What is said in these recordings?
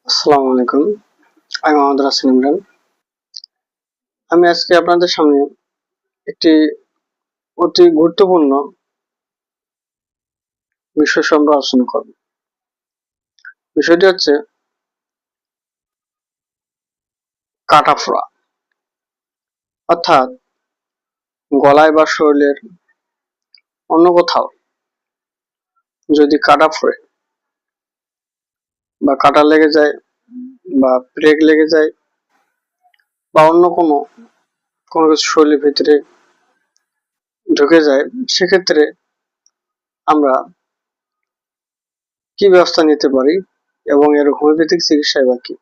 আসসালামু আলাইকুম। আমি মোহাম্মদ রাসেল ইমরান। আমি আজকে আপনাদের সামনে একটি অতি গুরুত্বপূর্ণ বিষয় সম্পর্কে আলোচনা করব। বিষয়টি হচ্ছে কাটা ফোড়া, অর্থাৎ গলায় বা শরীরের অন্য কোথাও যদি কাটা ফোড়ে বা কাটা লেগে যায় বা প্রেগ লেগে যায় বা অন্য কোনো কিছু শরীরের ভিতরে ঢুকে যায়, সেক্ষেত্রে আমরা কি ব্যবস্থা নিতে পারি এবং এর হোমিওপ্যাথিক চিকিৎসায় বা কি,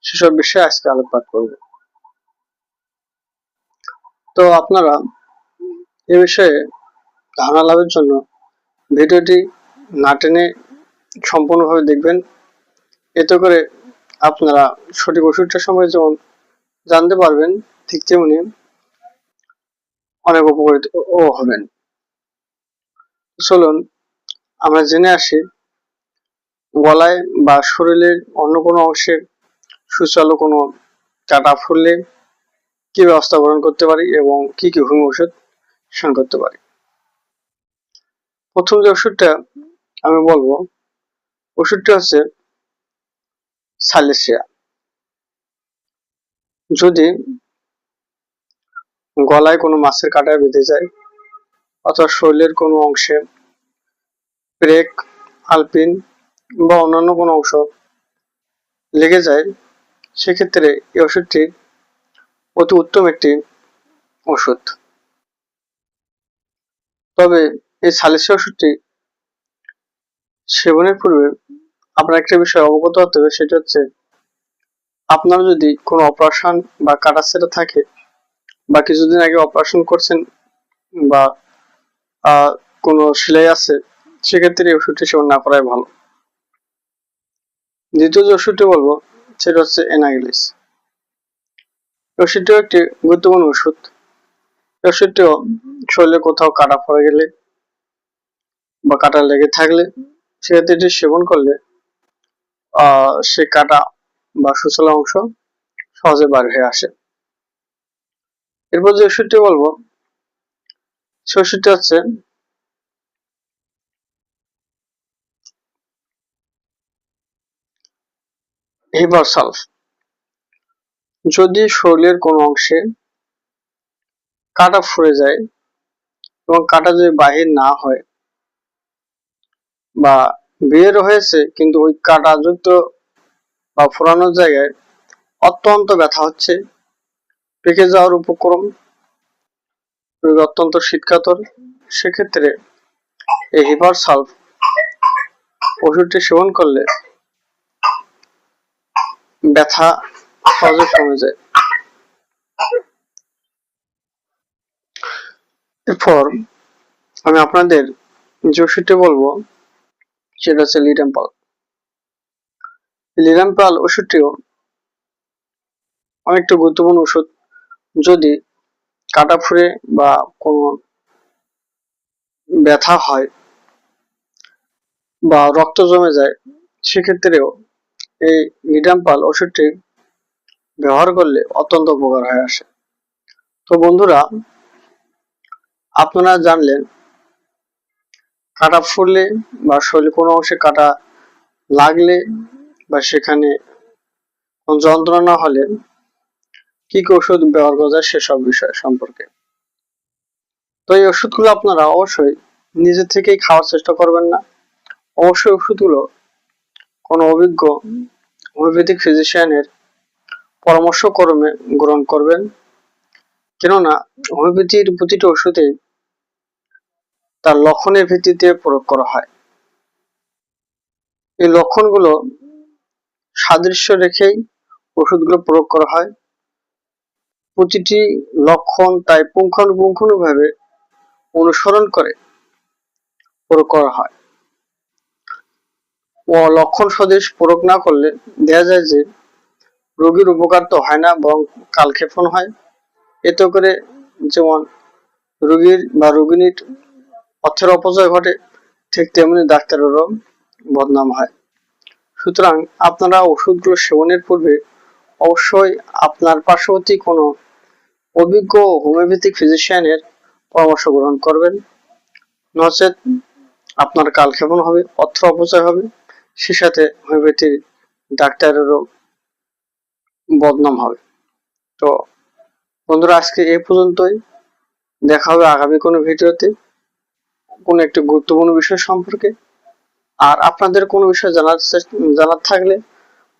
সেসব বিষয়ে আজকে আলোকপাত করব। তো আপনারা এ বিষয়ে ধারণা লাভের জন্য ভিডিওটি না টেনে সম্পূর্ণভাবে দেখবেন। এতে করে আপনারা সঠিক ওষুধটার সম্পর্কে যেমন জানতে পারবেন, ঠিক তেমনি অনেক উপকৃত ও হবেন। চলুন আমরা জেনে আসি গলায় বা শরীরের অন্য কোনো অংশে সুচালো কোনো কাটা ফুললে কি ব্যবস্থা গ্রহণ করতে পারি এবং কি কি হোমিও ওষুধ সেবন করতে পারি। প্রথম যে ওষুধটা আমি বলবো, ওষুধটি হচ্ছে সাইলেসিয়া। যদি গলায় কোনো মাছের কাঁটায় বেঁধে যায় অথবা শরীরের কোনো অংশে ব্রেক, আলপিন বা অন্যান্য কোনো অংশ লেগে যায়, সেক্ষেত্রে এই ওষুধটি অতি উত্তম একটি ওষুধ। তবে এই সালিসি ওষুধটি সেবনের পূর্বে আপনার একটা বিষয় অবগত হতে হবে, সেটা হচ্ছে আপনার যদি কোনো অপারেশন বা কাটাছেঁড়া থাকে বা কিছুদিন আগে অপারেশন করছেন বা কোনো সেলাই আছে, সেক্ষেত্রে এই ওষুধটি সেবন না করাই ভালো। দ্বিতীয় যে ওষুধটি বলবো সেটা হচ্ছে এনাগিলিস। ওষুধটিও একটি গুরুত্বপূর্ণ ওষুধ। ওষুধটিও শরীরে কোথাও কাটা পড়ে গেলে বা কাটা লেগে থাকলে সেক্ষেত্রে এটি সেবন করলে সে কাটা বা সুচলা অংশ সহজে বার হয়ে আসে। এরপর যে ওষুধটি বলবো সে ওষুধটি হচ্ছে হিভারসালফ। যদি শরীরের কোনো অংশে কাটা ফুরে যায় এবং কাটা যদি বাহির না হয় বা বের হয়েছে কিন্তু ওই কাটাযুক্ত বা ফোড়ানোর জায়গায় অত্যন্ত ব্যথা হচ্ছে, পেকে যাওয়ার উপক্রম, রোগী অত্যন্ত শীতকাতর, সেক্ষেত্রে এই হিভারসালফ ওষুধটি সেবন করলে ব্যথা সহজে কমে যায়। এরপর আমি আপনাদের যে ওষুধটি বলবো সেটা হচ্ছে লিডাম্পাল। লিডাম্পাল ওষুধটিও অনেকটা গুরুত্বপূর্ণ ওষুধ। যদি কাটা ফুরে বা কোনো ব্যথা হয় বা রক্ত জমে যায়, সেক্ষেত্রেও এই লিডাম্পাল ওষুধটি ব্যবহার করলে অত্যন্ত উপকার হয়ে আসে। তো বন্ধুরা, আপনারা জানলেন কাটা ফুললে বা শরীরে কোনো অংশে কাটা লাগলে বা সেখানে যন্ত্রণা হলে কি কি ওষুধ ব্যবহার করা যায় সেসব বিষয় সম্পর্কে। তো এই ওষুধগুলো আপনারা অবশ্যই নিজে থেকেই খাওয়ার চেষ্টা করবেন না। অবশ্যই ওষুধগুলো কোনো অভিজ্ঞ হোমিওপ্যাথিক ফিজিশিয়ানের পরামর্শ ক্রমে গ্রহণ করবেন, কেননা হোমিওপ্যাথির প্রতিটি ওষুধে তার লক্ষণের ভিত্তিতে প্রয়োগ করা হয়। এই লক্ষণগুলো সাদৃশ্য রেখেই ওষুধগুলো প্রয়োগ করা হয়। প্রতিটি লক্ষণ তাই পুঙ্খানুপুঙ্খানুভাবে অনুসরণ করে প্রয়োগ করা হয়। ও লক্ষণ সদৃশ প্রয়োগ না করলে দেখা যায় যে রোগীর উপকার তো হয় না, বরং কালক্ষেপণ হয়। এতে করে যেমন রোগীর বা রোগিণীর অর্থের অপচয় ঘটে, ঠিক তেমনি ডাক্তারেরও বদনাম হয়। সুতরাং আপনারা ওষুধগুলো সেবনের পূর্বে অবশ্যই আপনার পার্শ্ববর্তী কোনো অভিজ্ঞ হোমিওপ্যাথিক ফিজিশিয়ানের পরামর্শ গ্রহণ করবেন, নচেত আপনার কালক্ষেপণ হবে, অর্থ অপচয় হবে, সে সাথে হোমিওপ্যাথির ডাক্তারেরও বদনাম হবে। তো বন্ধুরা, আজকে এই পর্যন্তই। দেখা হবে আগামী কোনো ভিডিওতে কোনো একটি গুরুত্বপূর্ণ বিষয় সম্পর্কে। আর আপনাদের কোনো বিষয় জানার থাকলে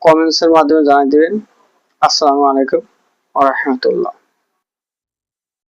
কমেন্টসের মাধ্যমে জানিয়ে দিবেন। আসসালামু আলাইকুম ওয়া রাহমাতুল্লাহ।